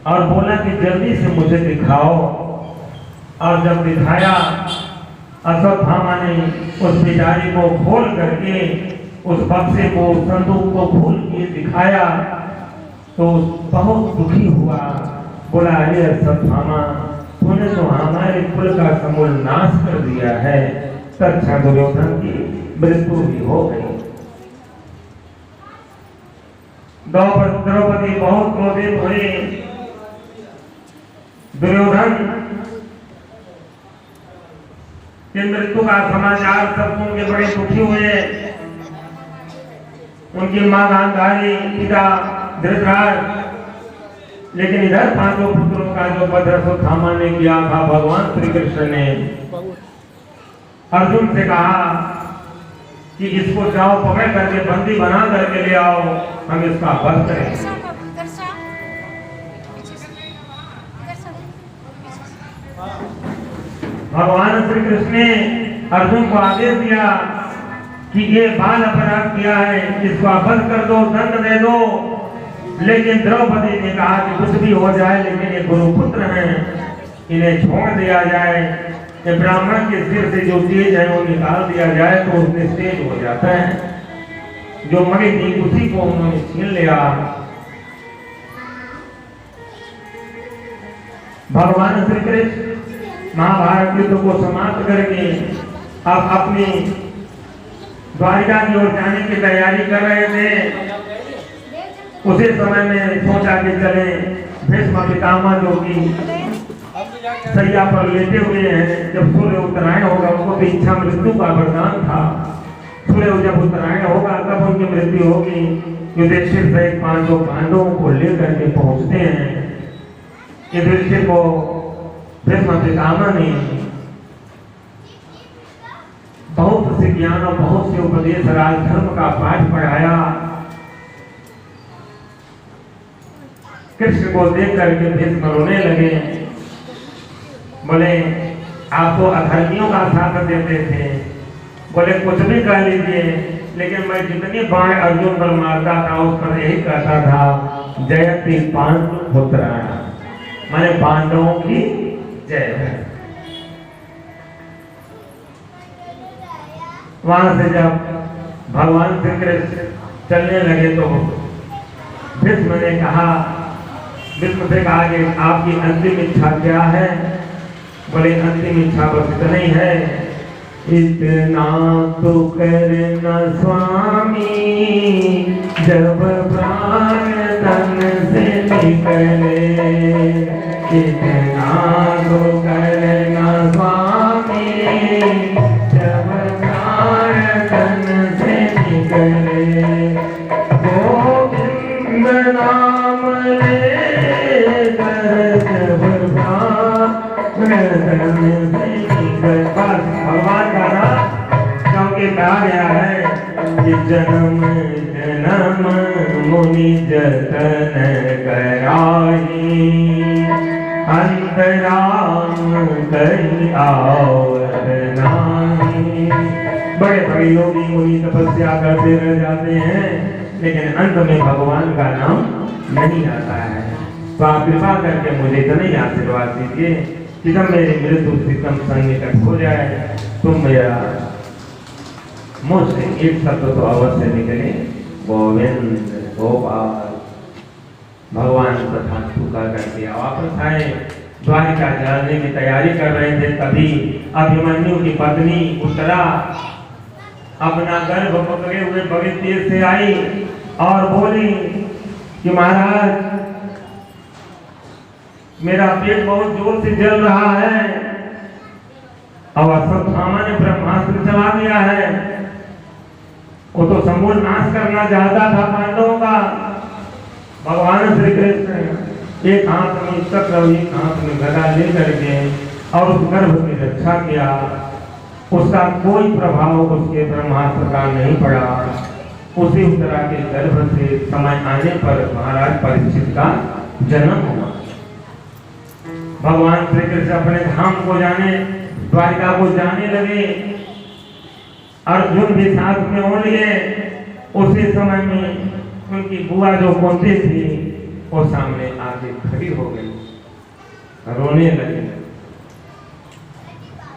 और बोला कि जल्दी से मुझे दिखाओ। और जब दिखाया, अश्वत्थामा ने उस बेचारी को खोल करके उस बक्से को, संदूक को खोल के दिखाया तो बहुत दुखी हुआ। बोला, अरे अश्वत्थामा, तूने तो हमारे कुल का समूल नाश कर दिया है। तत्क्षण दुर्योधन की मृत्यु भी हो गई। द्रौपदी बहुत क्रोधित हुई। दुर्योधन की मृत्यु का समाचार सब सुन के बड़े दुखी हुए। उनकी मां गांधारी, पिता धृतराष्ट्र, लेकिन इधर पांचों पुत्रों का जो वध अश्वत्थामा ने किया था, भगवान श्री कृष्ण ने अर्जुन से कहा कि इसको जाओ पकड़ करके बंदी बना करके ले आओ, हम इसका वध करेंगे। भगवान श्री कृष्ण ने अर्जुन को आदेश दिया कि ये बाल अपराध किया है, इसको वध कर दो, दंड दे दो। लेकिन द्रौपदी ने कहा कि कुछ भी हो जाए, लेकिन ये गुरुपुत्र हैं, इन्हें छोड़ दिया जाए। ये ब्राह्मण के सिर से जो तेज है वो निकाल दिया जाए तो उसमें तेज हो जाता है। जो मरी थी उसी को उन्होंने छीन लिया। भगवान श्री कृष्ण महाभारत युद्ध को समाप्त करके अब अपनी द्वारिका की ओर जाने की तैयारी कर रहे थे। उसी समय में सोचा कि चले भीष्म पितामह जो कि सैया पर लेटे हुए हैं, जब सूर्य उत्तरायण होगा, उनको भी इच्छा मृत्यु का वरदान था। सूर्य जब उत्तरायण होगा तब उनकी मृत्यु होगी। युधिष्ठिर सहित पांचों पांडवों को लेकर के पहुंचते हैं। युधिष्ठिर को भीष्म पितामह ने बहुत से ज्ञान और बहुत से उपदेश, राजधर्म का पाठ पढ़ाया। कृष्ण को देख करके भीष्म रोने लगे। बोले, आप तो अधर्मियों का साथ देते थे। बोले, कुछ भी कह लीजिए, लेकिन मैं जितनी बाण अर्जुन पर मारता था उस पर यही कहता था, जयति पांडुपुत्राण, माने पांडवों की जय है। वहां से जब भगवान श्री कृष्ण चलने लगे तो भीष्म ने कहा, भीष्म से कहा कि आपकी अंतिम इच्छा क्या है? बोले, अंतिम इच्छा बस इतना ही है, इतना तो करना स्वामी, जब प्राण तन से निकले। इतना तो करना स्वामी, जब प्राण तन से निकले। गोविंद नाम ले भगवान का नाम क्योंकि कहा गया है कि जन्म जन्म मुनि जतन कराही, अंतराम कहीं आवत नाही। बड़े बड़े योगी मुनि तपस्या करते रह जाते हैं, लेकिन अंत में भगवान का नाम नहीं आता है। तो आप कृपा करके मुझे इतना ही आशीर्वाद दीजिए कि जब मेरी मृत्यु शीतम संकट हो जाए तो मेरा मुझ से एक शब्द तो अवश्य निकले, गोविंद गोपाल। भगवान तथा चुका करके वापस आए। द्वारिका जाने की तैयारी कर रहे थे, तभी अभिमन्यु की पत्नी उत्तरा अपना गर्भ पकड़े हुए बड़े तेज से आई और बोली कि महाराज, मेरा पेट बहुत जोर से जल रहा है और अश्वत्थामा ने ब्रह्मास्त्र चला दिया है। वो तो समूल नाश करना चाहता था पांडवों का। भगवान श्री कृष्ण एक हाथ में चक्र, एक हाथ में गदा लेकर के और उस गर्भ की रक्षा किया। उसका कोई प्रभाव उसके ब्रह्मास्त्र का नहीं पड़ा। उसी उत्तरा के गर्भ से समय आने पर महाराज परीक्षित का जन्म हुआ। भगवान श्री कृष्ण अपने धाम को जाने, द्वारिका को जाने लगे। अर्जुन भी साथ में हो लिए। उसी समय में उनकी बुआ जो कुंती थी वो सामने आके खड़ी हो गई, रोने लगी।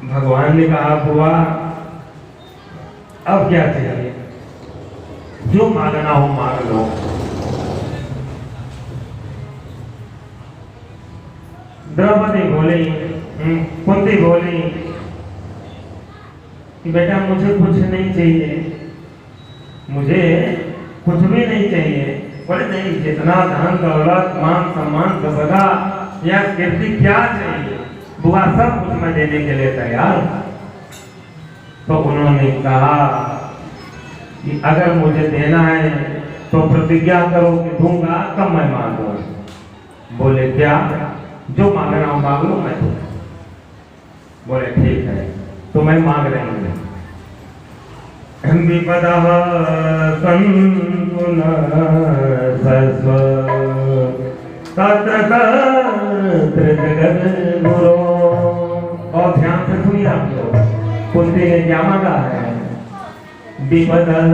भगवान ने कहा बुआ अब क्या चाहिए, जो मांगना हो मांग लो। द्रौपदी बोली, कुंती बोली कि बेटा मुझे कुछ नहीं चाहिए, मुझे कुछ भी नहीं चाहिए। बोले नहीं, जितना धन दौलत मान सम्मान संपदा या कीर्ति क्या चाहिए, बुआ सब कुछ मैं देने के लिए तैयार। तो उन्होंने कहा कि अगर मुझे देना है तो प्रतिज्ञा करो कि दूंगा, तब मैं मांगूंगा। बोले क्या, जो मांगना हो मांग लो, मैं दूंगा। बोले ठीक है, तो मैं मांग रही हूँ। विपदः सन्तु न सस्व तत्र तत्र जगद्गुरो। और ध्यान से सुनिए आप लोग, कुंती ने क्या मांगा है, विपदः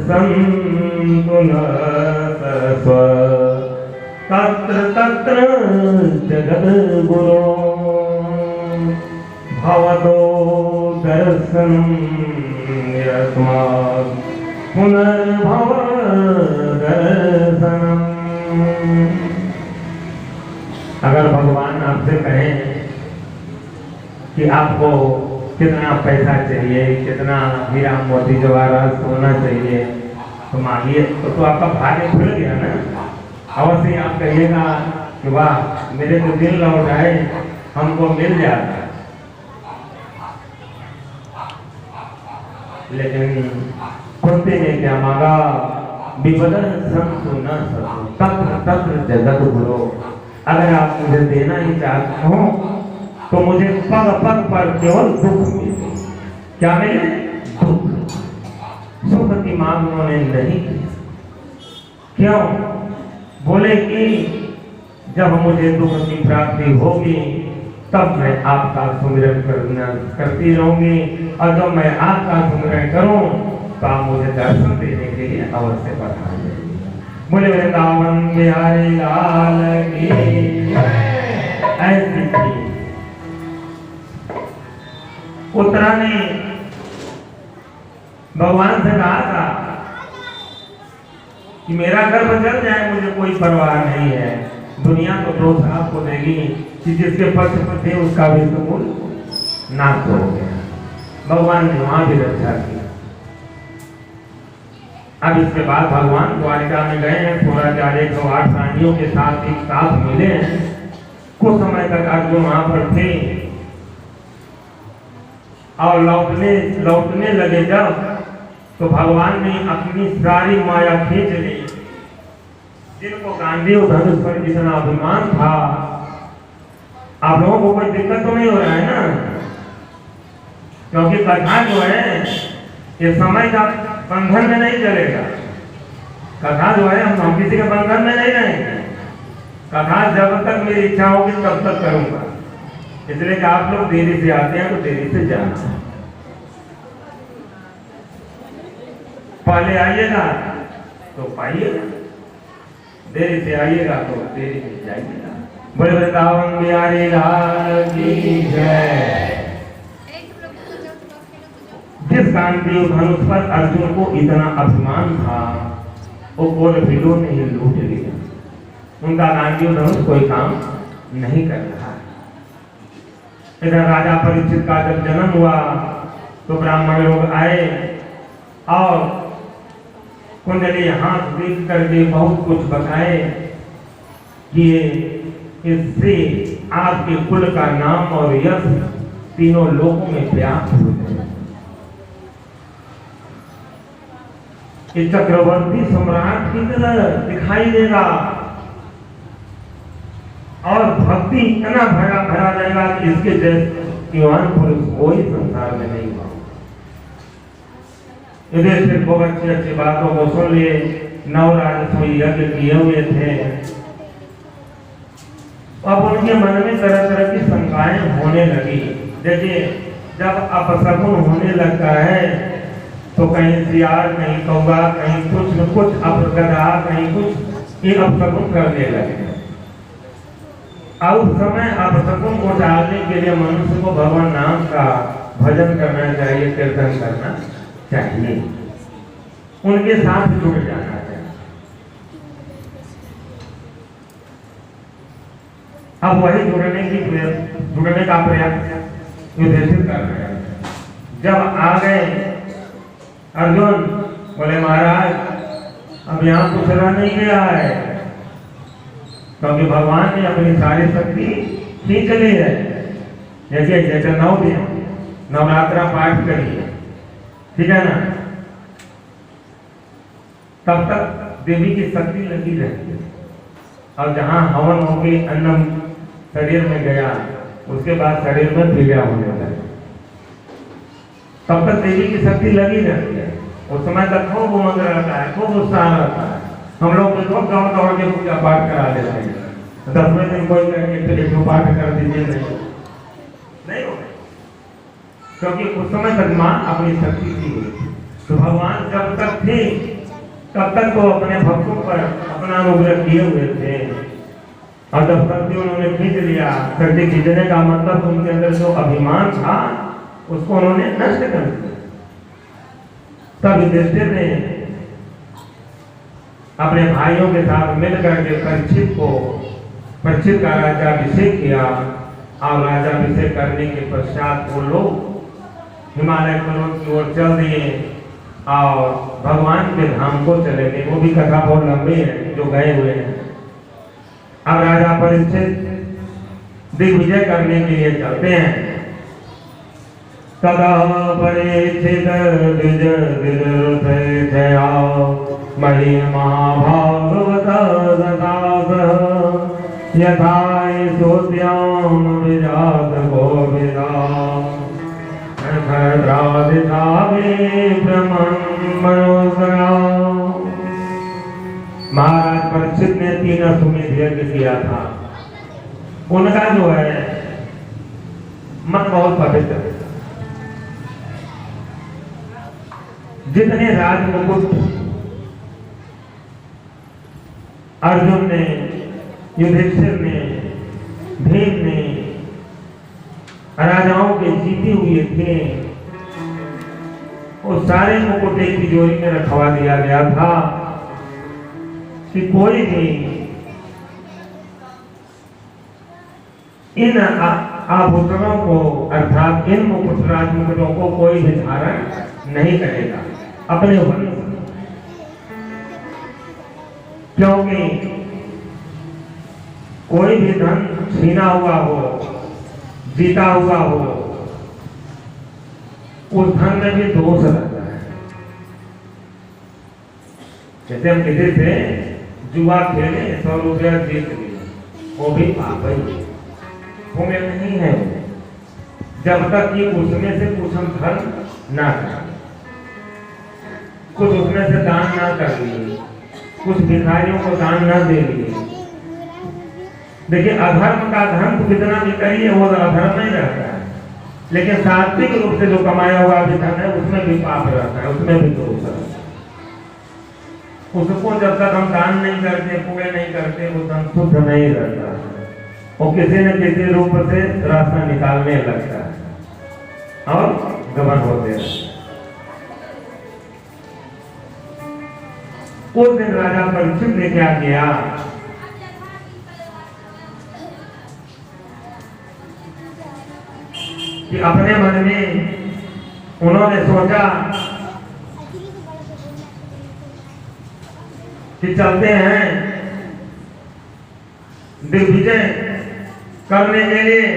सन्तु न सस्व तत्र तत्र जगद्गुरो भवतो दर्शनम् यस्मात् पुनर्भव दर्शनम्। अगर भगवान आपसे कहें कि आपको कितना पैसा चाहिए, कितना हीरा मोती जवाहरात सोना चाहिए, तो मांगिए। तो आपका भाग्य खुल गया ना। अवश्य आप कहिएगा कि वाह मेरे तो दिल लौट आए, हमको मिल जाता है। लेकिन कुंती ने क्या मांगा, विपदः सन्तु न सस्व तत्र तत्र जगद्गुरो। अगर आप मुझे देना ही चाहते हो तो मुझे पग पग पर केवल दुख मिले। क्या मिले, दुख। सुख की मांग उन्होंने नहीं की। क्यों, बोले कि जब मुझे दुख की प्राप्ति होगी तब मैं आपका सुमिरन करती रहूंगी, और जब मैं आपका सुमिरन करूं तो आप मुझे दर्शन देने के लिए अवश्य पधारिए। बोले वृंदावन बिहारी लाल की। ऐसी थी उत्तरा ने भगवान से कहा था कि मेरा गर्भ जल जाए, मुझे कोई परवाह नहीं है, दुनिया तो दोष आपको देगी कि जिसके पक्ष पर थे उसका भी मूल नाश हो गया। भगवान ने वहां भी रक्षा की। अब इसके बाद भगवान द्वारिका में गए हैं, 16,108 रानियों के साथ एक साथ मिले हैं। कुछ समय तक अर्जुन वहां पर थे और लौटने लगे जब, तो भगवान ने अपनी सारी माया खींच ली। जिनको गांधी धनुष पर जितना अभिमान था, आप लोगों को कोई दिक्कत तो नहीं हो रहा है ना, क्योंकि कथा जो है ये समय का बंधन में नहीं चलेगा। कथा जो है हम किसी के बंधन में नहीं रहेंगे। कथा जब तक मेरी इच्छा होगी तब तक करूंगा। इसलिए कि आप लोग देरी से आते हैं तो देरी से जाना। पहले आइएगा तो पाइएगा, देरी से आइएगा तो देरी से जाइएगा। बड़े वृंदावन बिहारी लाल की जय। जिस गांधी धनुष पर अर्जुन को इतना अभिमान था, वो कोलभीलों ने ही लूट लिया। उनका गांधी धनुष कोई काम नहीं कर रहा। इधर राजा परीक्षित का जब जन्म हुआ तो ब्राह्मण लोग आए और कुंडली हाथ देख करके बहुत कुछ बताए कि इससे आपके कुल का नाम और यश तीनों लोगों में व्याप्त हो जाए। ये चक्रवर्ती सम्राट की तरह दिखाई देगा और भक्ति इतना भरा भरा रहेगा कि इसके जैसे युवान पुरुष कोई संसार में नहीं हुआ। इधर से बहुत अच्छी अच्छी बातों को सुन लिए। नवराजस्वी यज्ञ किए हुए थे, अब उनके मन में तरह तरह की शंकाएं होने लगी। देखिए, जब अपशकुन होने लगता है तो कहीं सियार, कहीं कौवा, कहीं कुछ न कुछ अपगधा, कहीं कुछ, ये अपशकुन करने लगे। अब उस समय अपशकुन को टालने के लिए मनुष्य को भगवान नाम का भजन करना चाहिए, कीर्तन करना चाहिए, उनके साथ जुड़ जाना चाहिए। अब वही जुड़ने का प्रयास युधिष्ठिर कर रहे हैं। जब आ गए अर्जुन, बोले महाराज अब यहाँ कुछ रह नहीं गया है, क्योंकि भगवान ने अपनी सारी शक्ति खींच ली है। जैसे 9 दिन नवरात्रा पाठ करिए, ठीक है ना, तब तक देवी की शक्ति लगी रहती है। और जहाँ हवन होगी, अन्न शरीर में गया, उसके बाद शरीर में पीड़ा होने लगे, तब तक देवी की शक्ति लगी रहती है। उस समय तक खूब उमंग रहता है, खूब उत्साह रहता है। हम लोग दौड़ दौड़ के पूजा पाठ करा देते हैं। 10वें दिन कोई कहेंगे पाठ कर दीजिए, नहीं हो, क्योंकि उस समय तक माँ अपनी शक्ति की हुई थी। तो भगवान जब तक थे तब तक तो अपने भक्तों पर अपना अनुग्रह किए हुए थे, और जब शक्ति उन्होंने खींच लिया, शक्ति खींचने का मतलब उनके अंदर जो अभिमान था उसको उन्होंने नष्ट कर दिया। तब युधिष्ठिर ने अपने भाइयों के साथ मिलकर के परीक्षित का राज्याभिषेक किया, और राज्याभिषेक करने के पश्चात वो लोग हिमालय पर्वत की ओर चल दिए और भगवान के धाम को चले गए। वो भी कथा बहुत लंबी है जो गए हुए हैं। अब राजा परीक्षित दिग्विजय करने के लिए चलते हैं। तदा परीक्षित जया मही महाभागवत यथा सोत्याम विजात गोविदा महाराज परीक्षित ने 3 अश्वमेध यज्ञ किया था। उनका जो है मन बहुत पवित्र है। जितने राजमुकुट अर्जुन ने, युधिष्ठिर ने, भीम ने राजाओं के जीते हुए थे, वो सारे मुकुट एक तिजोरी में रखवा दिया गया था कि कोई भी इन आभूषणों को, अर्थात इन मुकुट राजमुकुटों को कोई भी धारण नहीं करेगा अपने वंश, क्योंकि कोई भी धन छीना हुआ हो, जीता हुआ हो, उस धन में भी दोष रहता है। जैसे हम किसी से जुआ खेले, 100 रुपया जीत लिए, वो भी पाप ही पुण्य नहीं है, जब तक कि उसमें से कुछ हम धर्म ना करें, कुछ उसमें से दान ना कर लिए, कुछ भिखारियों को दान ना दे लिए। देखिए, अधर्म का धन तो कितना भी करिए वो अधर्म नहीं रहता है, लेकिन सात्विक रूप से जो कमाया हुआ भी धन है उसमें भी पाप रहता है, उसमें भी दोष रहता है। उसको जब तक हम दान नहीं करते, पूरे नहीं करते, वो धन शुद्ध नहीं रहता है, वो किसी न किसी रूप से रास्ता निकालने लगता है और गबन होते हैं। उस दिन राजा परीक्षित ने क्या किया कि अपने मन में उन्होंने सोचा कि चलते हैं दिग्विजय करने के लिए।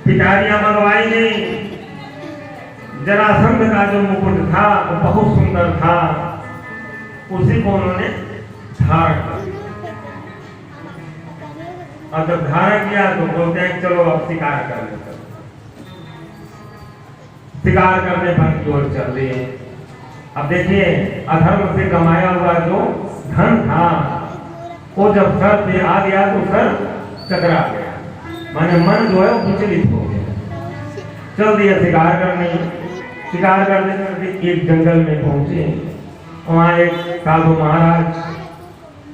पिटारियां मंगवाई नहीं। जरासंध का जो मुकुट था वो बहुत सुंदर था, उसी को उन्होंने धारण कर लिया। और जब धारण किया तो बोलते हैं चलो अब शिकार कर लेते। शिकार करने वन की ओर चल रही है। अब देखिए, अधर्म से कमाया हुआ जो धन था वो जब सर पे आ गया तो सर चकरा गया, माने मन जो है वो विचलित हो गया। चल दिया शिकार करने। शिकार करते करते एक जंगल में पहुंचे। वहां एक साधु महाराज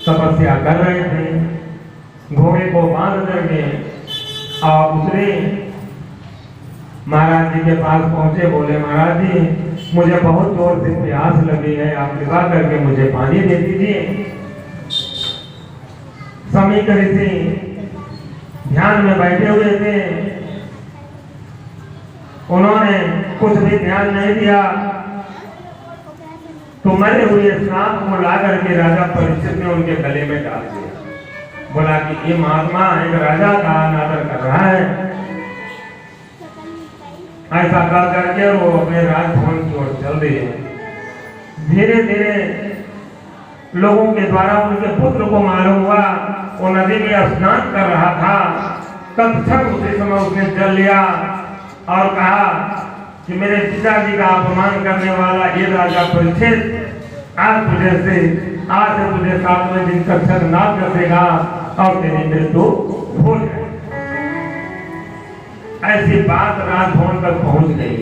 तपस्या कर रहे थे। घोड़े को बांध करके और दूसरे महाराज जी के पास पहुंचे। बोले महाराज जी मुझे बहुत जोर से प्यास लगी है, आप कृपा करके मुझे पानी दे दीजिए। समीक ऋषि ध्यान में बैठे हुए थे, उन्होंने कुछ भी ध्यान नहीं दिया तो मरे हुए सांप को ला करके राजा परीक्षित ने उनके गले में डाल दिया। बोला कि ये महात्मा एक राजा का अनादर कर रहा है। ऐसा कर करके वो अपने राजभवन की ओर चल दिए। धीरे धीरे लोगों के द्वारा उनके पुत्र को मालूम हुआ, वो नदी में स्नान कर रहा था। तत्क्षण उसी समय उसने जल लिया और कहा कि मेरे पिताजी का अपमान करने वाला ये राजा परीक्षित आज से तुझे 7वें दिन तक नाश रखेगा और तेरी मृत्यु हो जाएगी। ऐसी बात राजभवन तक पहुंच गई।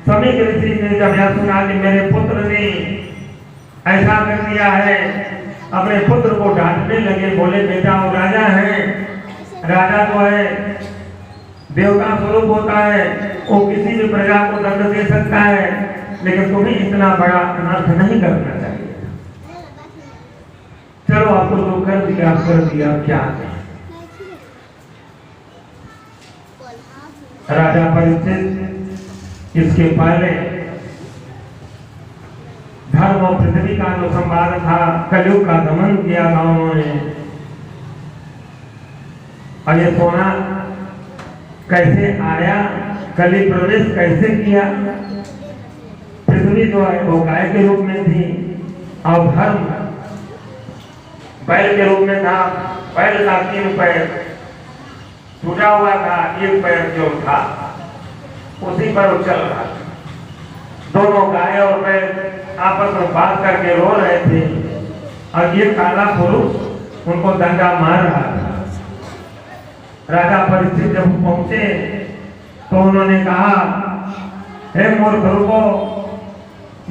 समीक ऋषि ने जब यह सुना कि मेरे पुत्र ने ऐसा कर दिया है, अपने पुत्र को डांटने लगे। बोले बेटा वो राजा है, राजा तो है देवता स्वरूप होता है, वो किसी भी प्रजा को दंड दे सकता है, लेकिन तुम्हें इतना बड़ा अनर्थ नहीं करना चाहिए। चलो आपको जो कर दिया क्या है। राजा परीक्षित इसके पहले धर्म और पृथ्वी का जो संवाद था, कलयुग का दमन किया गांवों में। और ये सोना कैसे आया, कली प्रवेश कैसे किया। पृथ्वी जो है वो गाय के रूप में थी और धर्म बैल के रूप में था। बैल का 3 पैर टूटा हुआ था, 1 पैर जो था उसी पर वो चल रहा था। दोनों गाय और बैल आपस में बात करके रो रहे थे और ये काला पुरुष उनको डंडा मार रहा था। राजा परीक्षित जब पहुंचे तो उन्होंने कहा, हे मूर्ख रुको,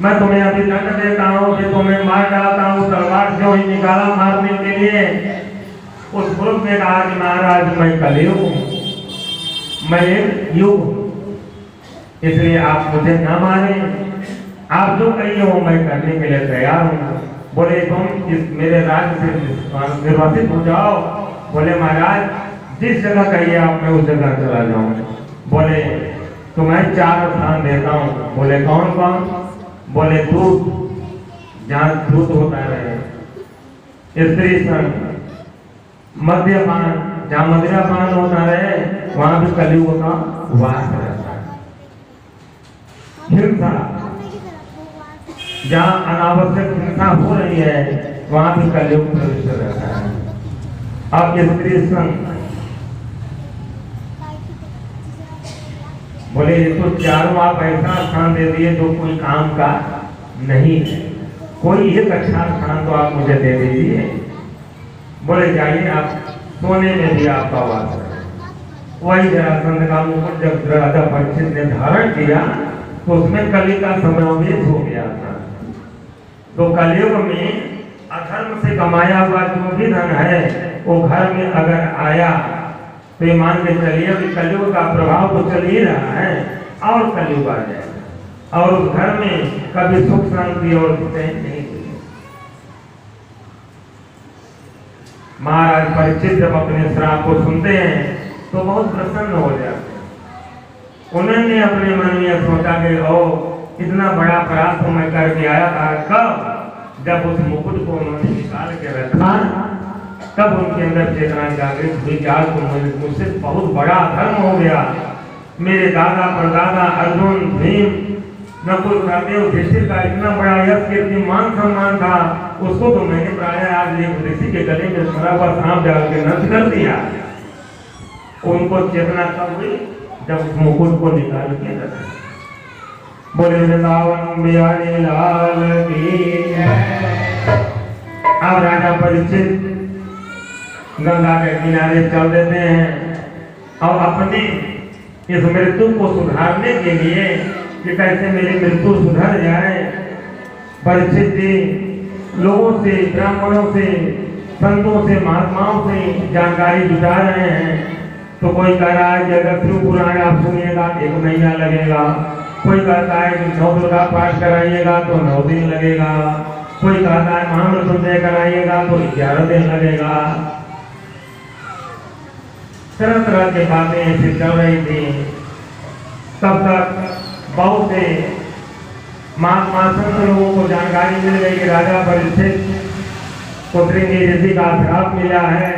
मैं तुम्हें अभी दंड देता हूँ, कि तुम्हें मार डालता हूँ। तलवार से वही निकाला मारने के लिए। उस पुरुष ने कहा कि महाराज मैं कलयुग हूँ, मैं एक युग हूँ, इसलिए आप मुझे न मारे, आप जो कहिए वो मैं करने के लिए तैयार हूँ। बोले तुम इस मेरे राज्य से निर्वासित हो जाओ। बोले महाराज जिस जगह कहिए आप मैं उस जगह चला जाऊंगा। बोले तो मैं 4 स्थान देता हूँ। बोले कौन कौन। बोले दूध, जहाँ दूध होता है, स्त्री संग, मद्यपान, जहाँ मदिरापान होता है वहां भी कलयुग का वास रहता है। हिंसा, जहाँ अनावश्यक हिंसा हो रही है वहां भी कलयुग प्रविष्ट रहता है। अब स्त्री संग, बोले ये तो 4 आप ऐसा स्थान दे दिए जो कोई काम का नहीं है, कोई एक अच्छा स्थान तो आप मुझे दे दीजिए। बोले जाइए आप सोने में भी आपका वास है। वही जरासंध का मुकुट जब राजा परीक्षित ने धारण किया तो उसमें कली का समावेश हो गया था। तो कलयुग में अधर्म से कमाया हुआ जो भी धन है वो घर में अगर आया तो ये मान के चलिए कि कलयुग का प्रभाव तो चल ही रहा है और कलयुग आ जाएगा और उस घर में कभी सुख शांति और नहीं हुई। महाराज परीक्षित जब अपने श्राप को सुनते हैं तो बहुत प्रसन्न हो जाते हैं। उन्होंने अपने मन में सोचा कि ओ इतना बड़ा अपराध तो मैं करके आया था। कब? जब उस मुकुट को उन्होंने निकाल के रखा तब उनके अंदर चेतना जागृत हुई। आज तो मुझसे बहुत बड़ा धर्म हो गया। मेरे दादा परदादा अर्जुन, भीम, नकुल, सहदेव, युधिष्ठिर का इतना बड़ा यश, कीर्ति, मान सम्मान था, उसको तो मैंने प्राय आज एक ऋषि के गले में सड़ा हुआ सांप डाल के नष्ट कर दिया। उनको चेतना कब हुई? जब उस मुकुट को निकाल के रखा। बोले वृंदावन बिहारी लाल की जय। अब राजा परीक्षित गंगा के किनारे चल देते हैं और अपनी इस मृत्यु को सुधारने के लिए कि कैसे मेरी मृत्यु सुधर जाए। परीक्षित जी लोगों से, ब्राह्मणों से, संतों से, महात्माओं से जानकारी जुटा रहे हैं। तो कोई कह रहा है कि अगर शिव पुराण आप सुनिएगा 1 महीना लगेगा, कोई कहता है कि 9 दुर्गा पाठ कराइएगा तो 9 दिन लगेगा, कोई कहता है महामृत्युंजय कराइएगा तो 11 दिन लगेगा। तरह तरह की बातें ऐसी चल रही थी। तब तक बहुत से महात्मा संत लोगों को जानकारी मिल गई कि राजा परीक्षित को श्रृंगी ऋषि का श्राप मिला है।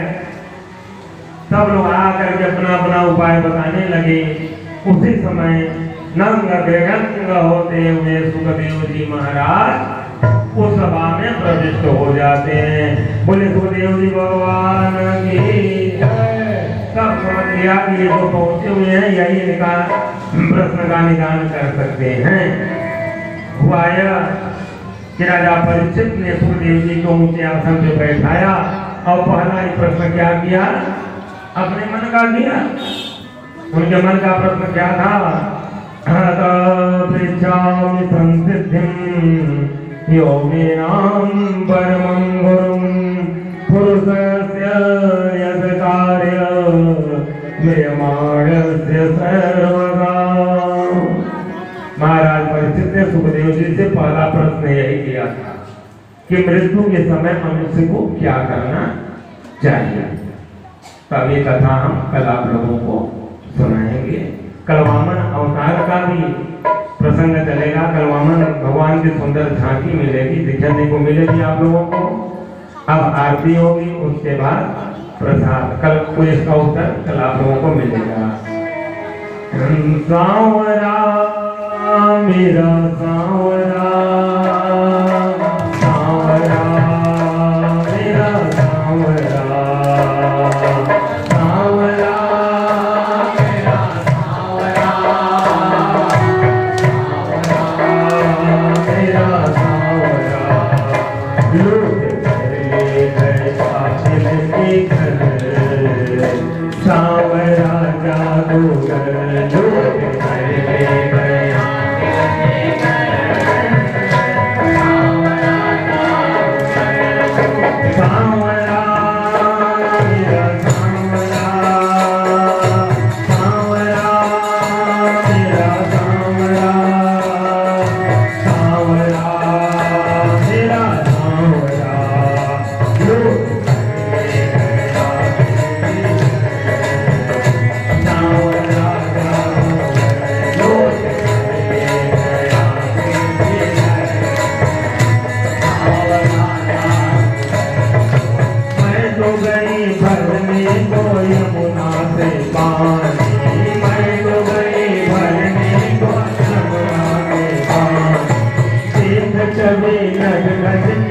सब लोग आकर के अपना अपना उपाय बताने लगे। उसी समय नंग बेगंग होते हुए सुखदेव जी महाराज उस सभा में प्रविष्ट हो जाते हैं। बोले सुखदेव जी भगवान की सब समझ गया कि ये जो पहुंचे हुए हैं यही इनका प्रश्न का निदान कर सकते हैं। हुआ यह कि राजा परीक्षित ने सुखदेव जी को ऊंचे आसन पे बैठाया और पहला ही प्रश्न क्या किया, अपने मन का किया। उनके मन का प्रश्न क्या था, पृच्छामि संसिद्धिं योगिनां परमं गुरुं पुरुषस्य यत् कार्यं म्रियमाणस्य सर्वदा। महाराज परीक्षित ने सुखदेव जी से पहला प्रश्न यही किया था कि मृत्यु के समय मनुष्य को क्या करना चाहिए। तब ये कथा हम कल आप लोगों को सुनाएंगे। कल वामन अवतार का भी प्रसंग चलेगा। कल वामन भगवान की सुंदर झांकी मिलेगी, दिखने को मिलेगी आप लोगों को। अब आरती होगी, उसके बाद प्रसाद। कल कोई इसका उत्तर कल आप लोगों को मिलेगा। सांवरा मेरा सांवरा, सांवरा मेरा सांवरा, सांवरा मेरा सांवरा, सांवरा मेरा सांवरा। लूट कर ले गए कातिल के घर, सांवरा जादूगर लूट कर ले गए। कभी लग